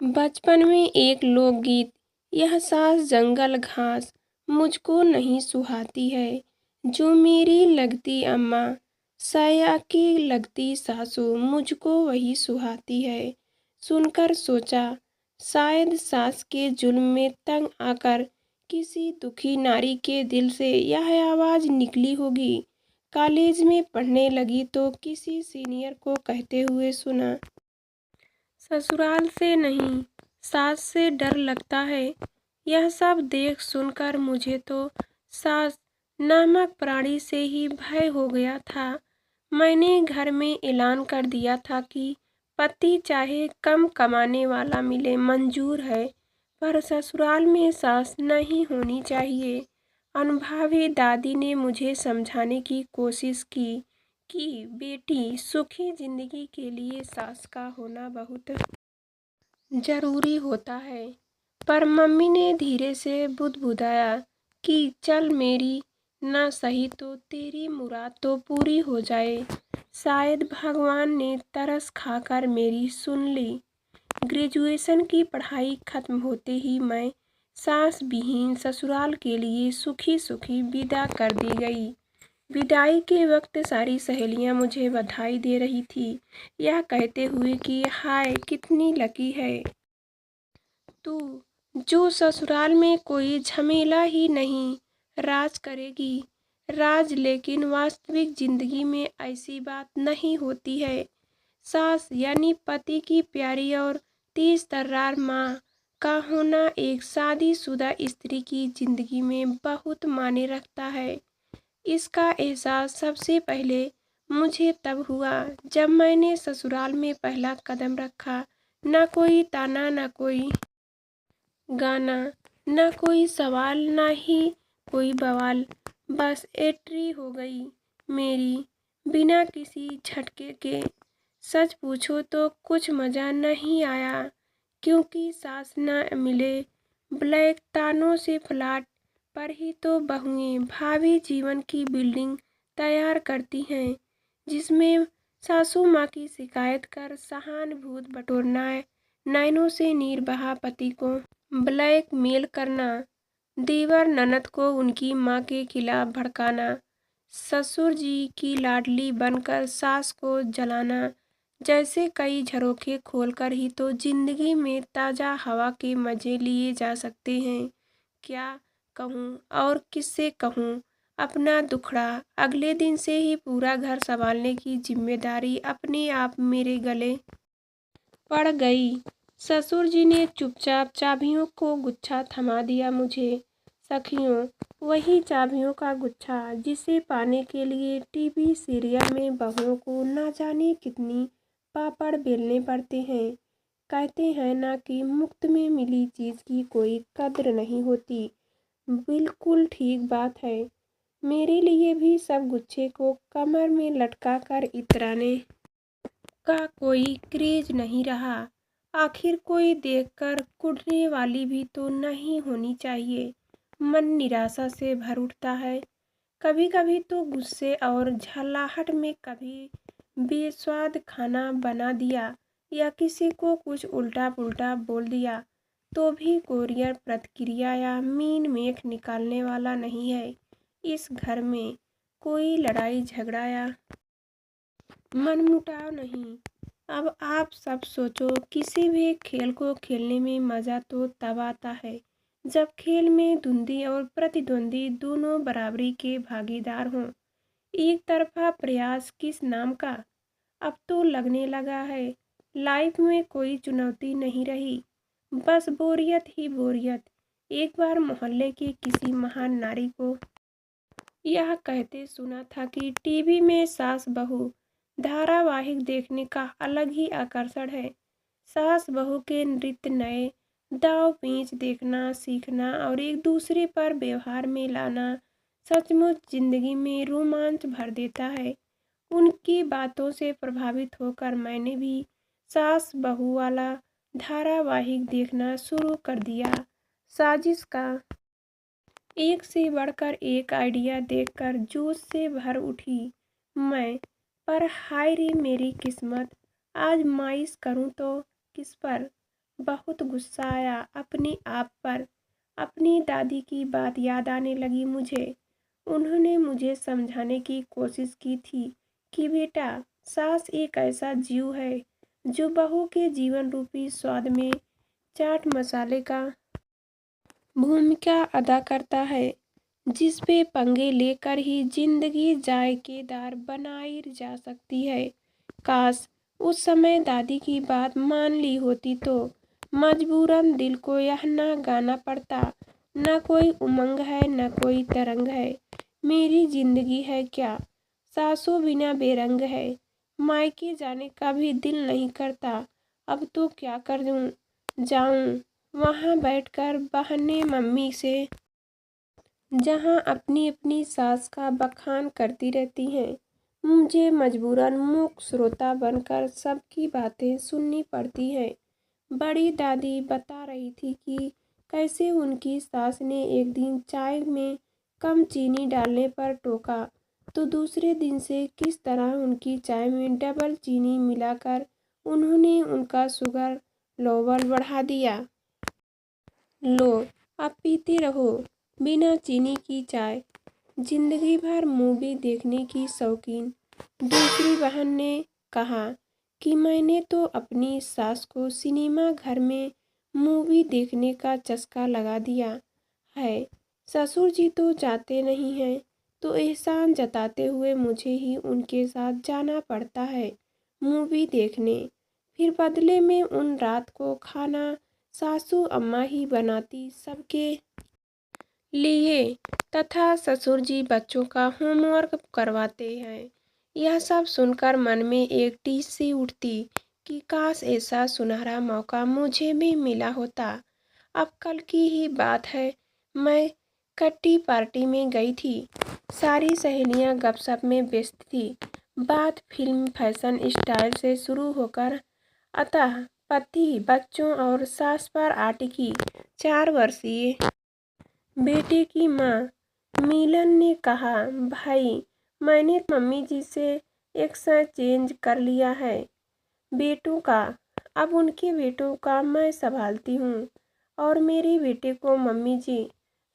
बचपन में एक लोकगीत, यह सास जंगल घास मुझको नहीं सुहाती है। जो मेरी लगती अम्मा, साया की लगती सासू मुझको वही सुहाती है। सुनकर सोचा, शायद सास के जुल्म में तंग आकर किसी दुखी नारी के दिल से यह आवाज़ निकली होगी। कॉलेज में पढ़ने लगी तो किसी सीनियर को कहते हुए सुना, ससुराल से नहीं, सास से डर लगता है। यह सब देख सुनकर मुझे तो सास नामक प्राणी से ही भय हो गया था। मैंने घर में ऐलान कर दिया था कि पति चाहे कम कमाने वाला मिले मंजूर है, पर ससुराल में सास नहीं होनी चाहिए। अनुभवी दादी ने मुझे समझाने की कोशिश की कि बेटी, सुखी जिंदगी के लिए सास का होना बहुत जरूरी होता है। पर मम्मी ने धीरे से बुदबुदाया कि चल मेरी, ना सही तो तेरी मुराद तो पूरी हो जाए। शायद भगवान ने तरस खाकर मेरी सुन ली। ग्रेजुएशन की पढ़ाई खत्म होते ही मैं सास विहीन ससुराल के लिए सुखी सुखी विदा कर दी गई। विदाई के वक्त सारी सहेलियां मुझे बधाई दे रही थी, यह कहते हुए कि हाय कितनी लकी है तू, जो ससुराल में कोई झमेला ही नहीं, राज करेगी राज। लेकिन वास्तविक जिंदगी में ऐसी बात नहीं होती है। सास यानी पति की प्यारी और तेज तर्रार माँ का होना एक शादीशुदा स्त्री की जिंदगी में बहुत मायने रखता है। इसका एहसास सबसे पहले मुझे तब हुआ जब मैंने ससुराल में पहला कदम रखा। न कोई ताना, न कोई गाना, न कोई सवाल, न ही कोई बवाल, बस एंट्री हो गई मेरी, बिना किसी झटके के। सच पूछो तो कुछ मज़ा नहीं आया, क्योंकि सास न मिले। ब्लैक तानों से फ्लैट पर ही तो बहुएं भावी जीवन की बिल्डिंग तैयार करती हैं, जिसमें सासू माँ की शिकायत कर सहानुभूत बटोरना, नैनों से नीर बहा पति को ब्लैकमेल करना, देवर ननद को उनकी माँ के खिलाफ भड़काना, ससुर जी की लाडली बनकर सास को जलाना, जैसे कई झरोखे खोलकर ही तो जिंदगी में ताज़ा हवा के मज़े लिए जा सकते हैं। क्या कहूँ और किससे कहूँ अपना दुखड़ा। अगले दिन से ही पूरा घर संभालने की जिम्मेदारी अपने आप मेरे गले पड़ गई। ससुर जी ने चुपचाप चाबियों को गुच्छा थमा दिया मुझे। सखियों, वही चाबियों का गुच्छा जिसे पाने के लिए टीवी सीरियल में बहुओं को ना जाने कितनी पापड़ बेलने पड़ते हैं। कहते हैं ना कि मुफ्त में मिली चीज़ की कोई कद्र नहीं होती। बिल्कुल ठीक बात है। मेरे लिए भी सब गुच्छे को कमर में लटका कर इतराने का कोई क्रेज नहीं रहा। आखिर कोई देखकर कुढ़ने वाली भी तो नहीं होनी चाहिए। मन निराशा से भर उठता है। कभी कभी तो गुस्से और झल्लाहट में कभी बेस्वाद खाना बना दिया या किसी को कुछ उल्टा पुल्टा बोल दिया तो भी कोरियर प्रतिक्रिया या मीन मेख निकालने वाला नहीं है। इस घर में कोई लड़ाई झगड़ा या मनमुटाव नहीं। अब आप सब सोचो, किसी भी खेल को खेलने में मज़ा तो तब आता है जब खेल में द्वंद्वी और प्रतिद्वंदी दोनों बराबरी के भागीदार हों। एक तरफा प्रयास किस नाम का। अब तो लगने लगा है लाइफ में कोई चुनौती नहीं रही, बस बोरियत ही बोरियत। एक बार मोहल्ले की किसी महान नारी को यह कहते सुना था कि टीवी में सास बहू धारावाहिक देखने का अलग ही आकर्षण है। सास बहू के नृत्य, नए दाव पेच देखना सीखना और एक दूसरे पर व्यवहार में लाना सचमुच जिंदगी में रोमांच भर देता है। उनकी बातों से प्रभावित होकर मैंने भी सास बहू वाला धारावाहिक देखना शुरू कर दिया। साजिश का एक से बढ़कर एक आइडिया देखकर जोश से भर उठी मैं। पर हाय रे मेरी किस्मत, आज माइश करूं तो किस पर। बहुत गुस्सा आया अपने आप पर। अपनी दादी की बात याद आने लगी मुझे। उन्होंने मुझे समझाने की कोशिश की थी कि बेटा, सास एक ऐसा जीव है जो बहू के जीवन रूपी स्वाद में चाट मसाले का भूमिका अदा करता है, जिस पे पंगे लेकर ही जिंदगी जायकेदार बनाई जा सकती है। काश उस समय दादी की बात मान ली होती तो मजबूरन दिल को यह न गाना पड़ता, न कोई उमंग है न कोई तरंग है। मेरी जिंदगी है क्या, सासों बिना बेरंग है। मायके जाने का भी दिल नहीं करता। अब तो क्या करूं, जाऊं वहां बैठकर बहने मम्मी से, जहां अपनी अपनी सास का बखान करती रहती हैं। मुझे मजबूरन मूक श्रोता बनकर सबकी बातें सुननी पड़ती हैं। बड़ी दादी बता रही थी कि कैसे उनकी सास ने एक दिन चाय में कम चीनी डालने पर टोका, तो दूसरे दिन से किस तरह उनकी चाय में डबल चीनी मिलाकर उन्होंने उनका शुगर लेवल बढ़ा दिया। लो, अब पीते रहो बिना चीनी की चाय। जिंदगी भर मूवी देखने की शौकीन दूसरी बहन ने कहा कि मैंने तो अपनी सास को सिनेमा घर में मूवी देखने का चस्का लगा दिया है। ससुर जी तो जाते नहीं हैं, तो एहसान जताते हुए मुझे ही उनके साथ जाना पड़ता है मूवी देखने। फिर बदले में उन रात को खाना सासू अम्मा ही बनाती सबके लिए, तथा ससुर जी बच्चों का होमवर्क करवाते हैं। यह सब सुनकर मन में एक टीस सी उठती कि काश ऐसा सुनहरा मौका मुझे भी मिला होता। अब कल की ही बात है, मैं कट्टी पार्टी में गई थी। सारी सहेलियां गपशप में व्यस्त थी। बात फिल्म फैशन स्टाइल से शुरू होकर अतः पति, बच्चों और सास पर आ टिकी। 4 वर्षीय बेटे की माँ मिलन ने कहा, भाई मैंने मम्मी जी से एक्सचेंज कर लिया है बेटों का। अब उनके बेटों का मैं संभालती हूँ और मेरे बेटे को मम्मी जी।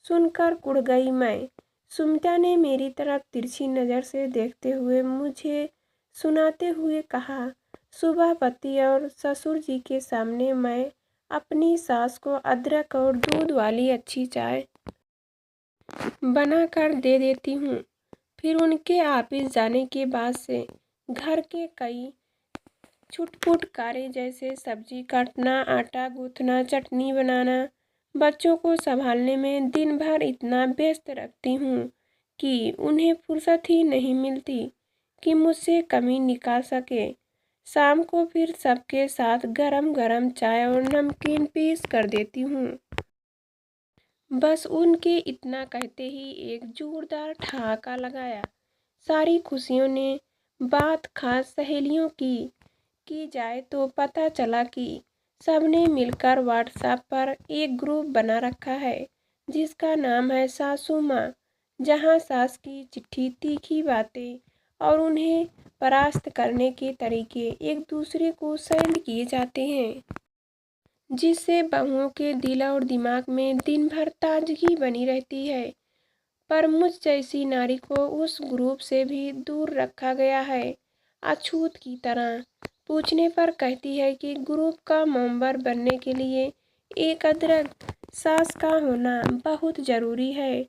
सुनकर कुढ़ गई मैं। सुमिता ने मेरी तरफ तिरछी नज़र से देखते हुए मुझे सुनाते हुए कहा, सुबह पति और ससुर जी के सामने मैं अपनी सास को अदरक और दूध वाली अच्छी चाय बना कर दे देती हूँ। फिर उनके ऑफिस जाने के बाद से घर के कई छुटपुट कार्य जैसे सब्जी काटना, आटा गूंथना, चटनी बनाना, बच्चों को संभालने में दिन भर इतना व्यस्त रखती हूँ कि उन्हें फुर्सत ही नहीं मिलती कि मुझसे कमी निकाल सके। शाम को फिर सबके साथ गरम गरम चाय और नमकीन पेश कर देती हूँ। बस उनके इतना कहते ही एक जोरदार ठहाका लगाया। सारी खुशियों ने बात खास सहेलियों की जाए तो पता चला कि सबने मिलकर व्हाट्सएप पर एक ग्रुप बना रखा है जिसका नाम है सासू माँ, जहाँ सास की चिट्ठी, तीखी बातें और उन्हें परास्त करने के तरीके एक दूसरे को सेंड किए जाते हैं, जिससे बहुओं के दिल और दिमाग में दिन भर ताजगी बनी रहती है। पर मुझ जैसी नारी को उस ग्रुप से भी दूर रखा गया है, अछूत की तरह। पूछने पर कहती है कि ग्रुप का मेंबर बनने के लिए एक अदरक सास का होना बहुत ज़रूरी है।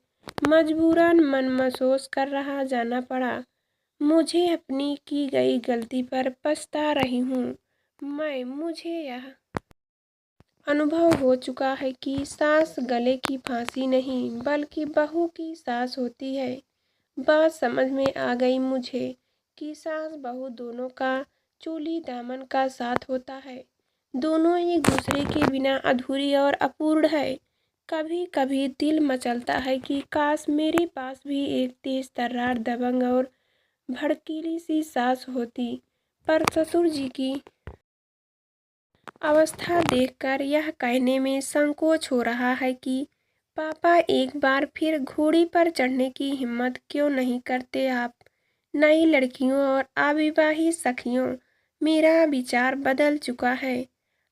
मजबूरन मन महसूस कर रहा जाना पड़ा। मुझे अपनी की गई गलती पर पछता रही हूँ। मुझे यह अनुभव हो चुका है कि सास गले की फांसी नहीं बल्कि बहू की सास होती है। बात समझ में आ गई मुझे कि सास बहू दोनों का चोली दामन का साथ होता है। दोनों एक दूसरे के बिना अधूरी और अपूर्ण है। कभी कभी दिल मचलता है कि काश मेरे पास भी एक तेज तर्रार, दबंग और भड़कीली सी सास होती। पर ससुर जी की अवस्था देखकर यह कहने में संकोच हो रहा है कि पापा एक बार फिर घोड़ी पर चढ़ने की हिम्मत क्यों नहीं करते आप। नई लड़कियों और अविवाहित सखियों, मेरा विचार बदल चुका है।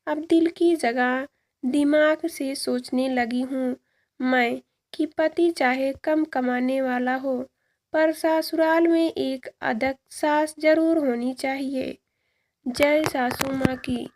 अब दिल की जगह दिमाग से सोचने लगी हूँ मैं कि पति चाहे कम कमाने वाला हो, पर ससुराल में एक अदक सास जरूर होनी चाहिए। जय सासू माँ की।